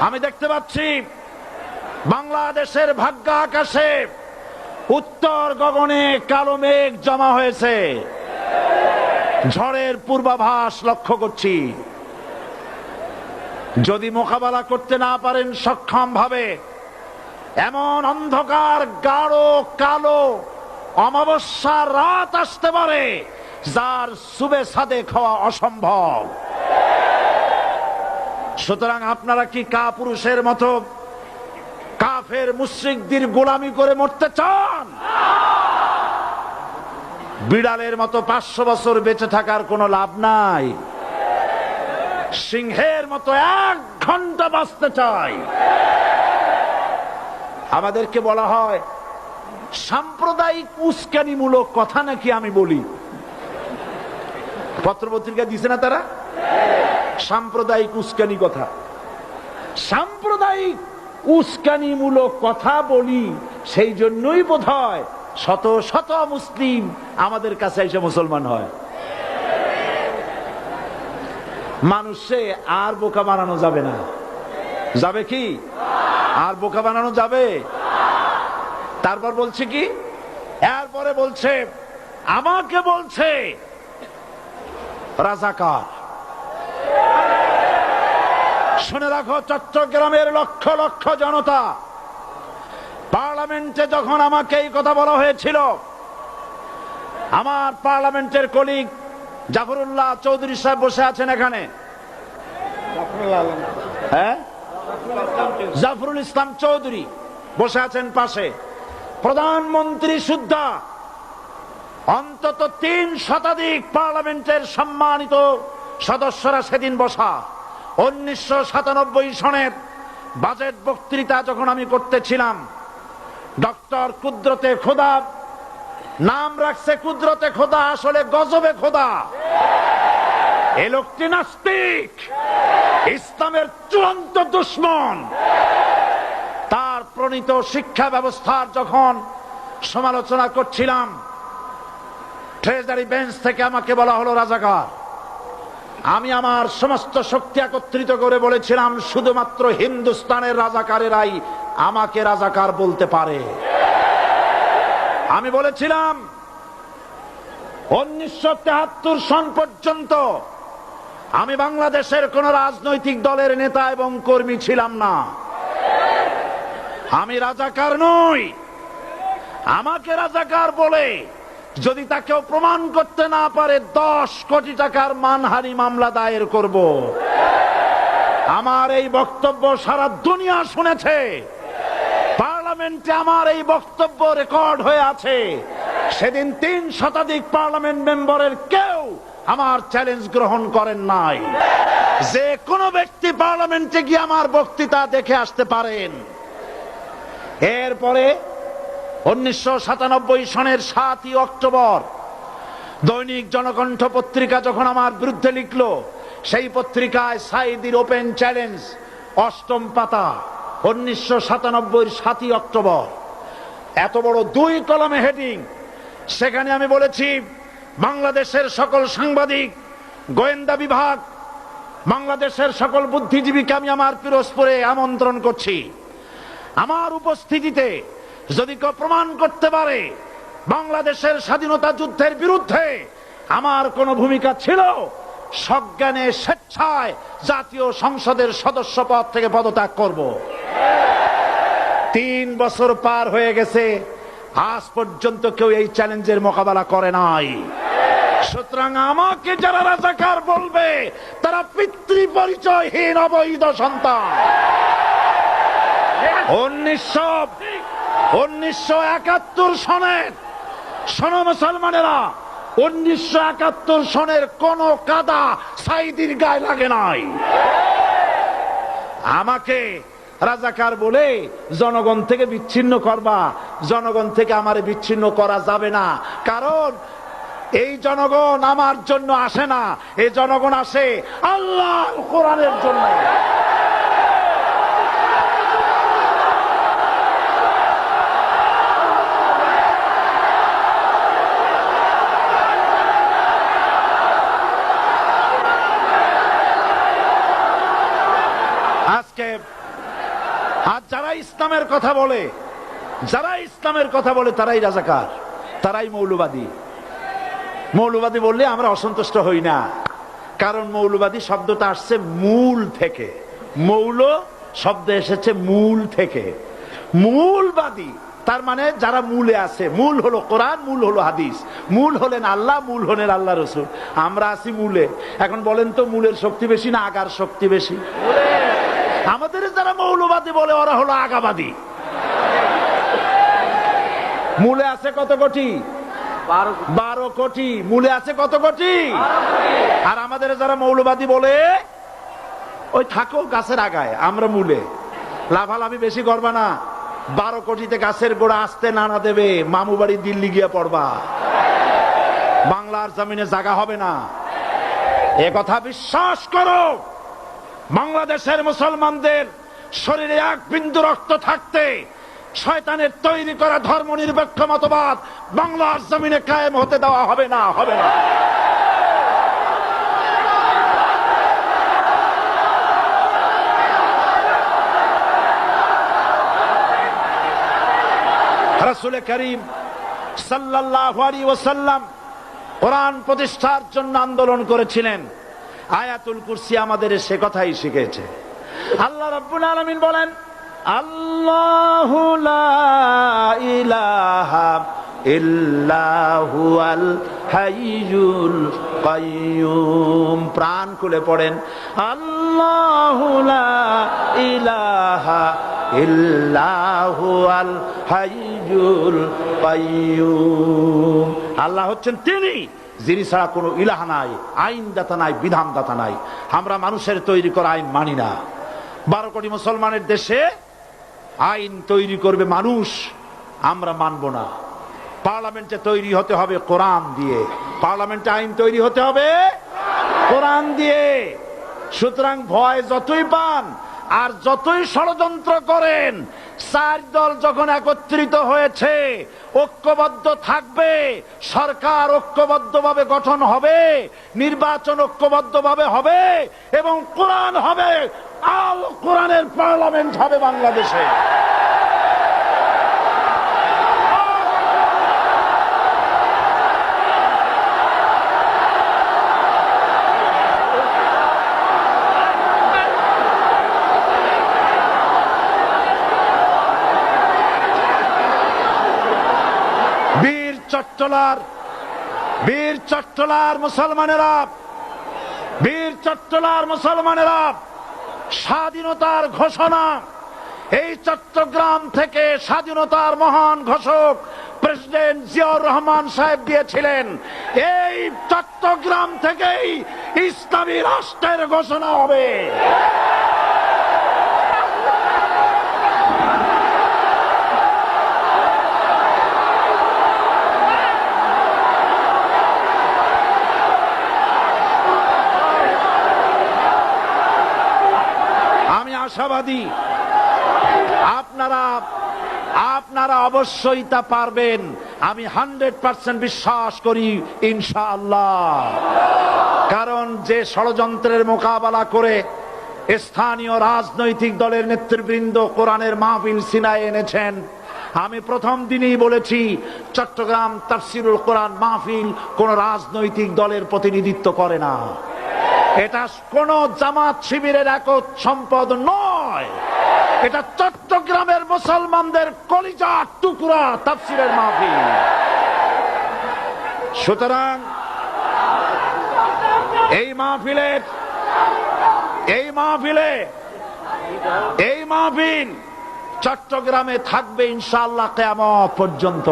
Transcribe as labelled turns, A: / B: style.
A: আমি দেখতে পাচ্ছি বাংলাদেশের ভাগ্য আকাশে উত্তর গগনে কালো মেঘ জমা হয়েছে, ঝড়ের পূর্বাভাস লক্ষ্য করছি। যদি মোকাবেলা করতে না পারেন সক্ষম ভাবে, এমন অন্ধকার গাঢ় কালো অমাবস্যার রাত আসতে পারে যার সুবে সাদেক হওয়া অসম্ভব। সুতরাং আপনারা কি কাপুরুষের মতো কাফের মুশরিকদের গোলামি করে মরতে চান? বিড়ালের মতো 500 বছর বেঁচে থাকার কোনো লাভ নাই। সিংহের মতো 1 ঘন্টা বাঁচতে চাই। আমাদেরকে বলা হয় সাম্প্রদায়িক উস্কানিমূলক কথা নাকি আমি বলি। পত্রপত্রিকা দিছে না তারা? সাম্প্রদায়িক উস্কানি কথা, সাম্প্রদায়িক উস্কানিমূলক কথা বলি। সেই জন্যই বোধহয় শত শত মুসলিম আমাদের কাছে এসে মুসলমান হয়। মানুষে আর বোকা বানানো যাবে না। যাবে কি? আর বোকা বানানো যাবে? তারপর বলছে কি, এরপরে বলছে আমাকে বলছে রাজাকার। শুনে রাখো চট্টগ্রামের লক্ষ লক্ষ জনতা, পার্লামেন্টে যখন আমাকে এই কথা বলা হয়েছিল, আমার পার্লামেন্টের কলিগ জাফরুল্লাহ চৌধুরী সাহেব বসে আছেন এখানে, হ্যাঁ, জাফরুল ইসলাম চৌধুরী বসে আছেন পাশে, প্রধানমন্ত্রী সুদ্ধা, অন্তত 3 শতাধিক পার্লামেন্টের সম্মানিত সদস্যরা সেদিন বসা। 1997 সনের বাজেট বক্তৃতা যখন আমি করতেছিলাম, ডক্টর কুদরতে খোদা, নাম রাখছে কুদরতে খোদা, আসলে গজবে খোদা। এ লোকটি নাস্তিক, ইসলামের চূড়ান্ত দুশমন। তার প্রণীত শিক্ষা ব্যবস্থার যখন সমালোচনা করছিলাম, ট্রেজারি বেঞ্চ থেকে আমাকে বলা হলো রাজাকার। আমি আমার সমস্ত শক্তি একত্রিত করে বলেছিলাম শুধুমাত্র হিন্দুস্তানের রাজাকারেরাই আমাকে রাজাকার বলতে পারে। আমি বলেছিলাম 1973 সন পর্যন্ত আমি বাংলাদেশের কোন রাজনৈতিক দলের নেতা এবং কর্মী ছিলাম না। আমি রাজাকার নই। আমাকে রাজাকার বলে যদি তাকেও প্রমাণ করতে না পারে 10 কোটি টাকার মানহানি মামলা দায়ের করব। আমার এই বক্তব্য সারা দুনিয়া শুনেছে। পার্লামেন্টে আমার এই বক্তব্য রেকর্ড হয়ে আছে। সেদিন 3 শতাধিক পার্লামেন্ট মেম্বারের কেউ আমার চ্যালেঞ্জ গ্রহণ করেন নাই। যে কোনো ব্যক্তি পার্লামেন্টে গিয়ে আমার বক্তৃতা দেখে আসতে পারেন। এরপরে 1997 সনের 7 অক্টোবর দৈনিক জনকণ্ঠ পত্রিকা যখন আমার বিরুদ্ধে লিখলো, সেই পত্রিকায় সাইদির ওপেন চ্যালেঞ্জ 8ম পাতা, 1997 7 অক্টোবর, এত বড় 2 কলামে হেডিং। সেখানে আমি বলেছি বাংলাদেশের সকল সাংবাদিক, গোয়েন্দা বিভাগ, বাংলাদেশের সকল বুদ্ধিজীবীকে আমি আমার পিরোজপুরে আমন্ত্রণ করছি। আমার উপস্থিতিতে যদি কেউ প্রমাণ করতে পারে বাংলাদেশের স্বাধীনতা যুদ্ধের বিরুদ্ধে আমার কোনো ভূমিকা ছিল, সজ্ঞানে স্বেচ্ছায় জাতীয় সংসদের সদস্য পদ থেকে পদত্যাগ করব। 3 বছর পার হয়ে গেছে, আজ পর্যন্ত কেউ এই চ্যালেঞ্জের মোকাবেলা করে নাই। সুতরাং আমাকে যারা রাজাকার বলবে তারা পিতৃ পরিচয়হীন অবৈধ সন্তান। 1971 সনের, শোনো মুসলমানেরা, 1971 সনের কোন কাদা সাইদির গায়ে লাগে নাই। আমাকে রাজাকার বলে জনগণ থেকে বিচ্ছিন্ন করবা, জনগণ থেকে আমারে বিচ্ছিন্ন করা যাবে না। কারণ এই জনগণ আমার জন্য আসে না, এই জনগণ আসে আল্লাহ কোরআনের জন্য। আজকে আর যারা ইসলামের কথা বলে, তারাই রাজাকার, তারাই মৌলবাদী। মৌলবাদী বললে আমরা অসন্তুষ্ট হই না, কারণ মৌলবাদী শব্দটা আসছে মূল থেকে। মৌল শব্দ এসেছে মূল থেকে। মূলবাদী তার মানে যারা মূলে আছে। মূল হলো কোরআন, মূল হলো হাদিস, মূল হলেন আল্লাহ, মূল হলেন আল্লাহ রসুল। আমরা আছি মূলে। এখন বলেন তো মূলের শক্তি বেশি না আগার শক্তি বেশি? আমাদের যারা মৌলবাদী বলে ওরা হলো আগাবাদী। মূলে আছে কত কোটি? 12 কোটি। মূলে আছে কত কোটি? আর আমাদের যারা মৌলবাদী বলে ওই থাকো গাছের আগায়, আমরা মূলে। লাভালাভি বেশি করবা না, 12 কোটিতে গাছের গোড়া আসতে নানা দেবে, মামু বাড়ি দিল্লি গিয়ে পড়বা, বাংলার জমিনে জায়গা হবে না। এ কথা বিশ্বাস করো। বাংলাদেশের মুসলমানদের শরীরে এক বিন্দু রক্ত থাকতে শয়তানের তৈরি করা ধর্ম নিরপেক্ষ মতবাদ বাংলার জমিনে কায়েম হতে দেওয়া হবে না, হবে না। রাসূল করিম সাল্লাল্লাহু আলাইহি ওয়াসাল্লাম কোরআন প্রতিষ্ঠার জন্য আন্দোলন করেছিলেন। আয়াতুল কুরসি আমাদের সে কথাই শিখেছে। আল্লাহ রাব্বুল আলামিন বলেন, আল্লাহু লা ইলাহা ইল্লা হুয়াল হাইয়ুল কাইয়্যুম। প্রাণ খুলে পড়েন, আল্লাহু লা ইলাহা ইল্লা হুয়াল হাইয়ুল কাইয়্যুম। আল্লাহ হচ্ছেন তিনি, যিনি ছাড়া কোনো ইলাহ নাই, আইনদাতা নাই, বিধানদাতা নাই। আমরা মানুষের তৈরি করা আইন মানি না। 12 কোটি মুসলমানের দেশে আইন তৈরি করবে মানুষ, আমরা মানব না। পার্লামেন্টে তৈরি হতে হবে কোরআন দিয়ে, পার্লামেন্টে আইন তৈরি হতে হবে কোরআন দিয়ে। সুতরাং ভয় যতই পান আর যতই ষড়যন্ত্র করেন, 4 দল যখন একত্রিত হয়েছে, ঐক্যবদ্ধ থাকবে, সরকার ঐক্যবদ্ধভাবে গঠন হবে, নির্বাচন ঐক্যবদ্ধভাবে হবে এবং কোরআন হবে, আল কোরআনের পার্লামেন্ট হবে বাংলাদেশে। বীর চট্টলার মুসলমানেরা, বীর চট্টলার মুসলমানেরা স্বাধীনতার ঘোষণা এই চট্টগ্রাম থেকে স্বাধীনতার মহান ঘোষক প্রেসিডেন্ট জিয়াউর রহমান সাহেব দিয়েছিলেন। এই চট্টগ্রাম থেকেই ইসলামী রাষ্ট্রের ঘোষণা হবে। আশাবাদী আপনারা অবশ্যই তা পারবেন। আমি 100% বিশ্বাস করি ইনশাআল্লাহ। কারণ যে ষড়যন্ত্রের মোকাবেলা করে স্থানীয় রাজনৈতিক দলের নেতৃবৃন্দ কোরআনের মাহফিল সিনায় এনেছেন, আমি প্রথম দিনই বলেছি চট্টগ্রাম তাফসিরুল কোরআন মাহফিল কোন রাজনৈতিক দলের প্রতিনিধিত্ব করে না। এটা কোন জামাত শিবিরের একক সম্পদ নয়, এটা চট্টগ্রামের মুসলমানদের কলিজার টুকরা তাফসিরের মাহফিল। সুতরাং এই মাহফিল চট্টগ্রামে থাকবে ইনশাআল্লাহ কিয়ামত পর্যন্ত।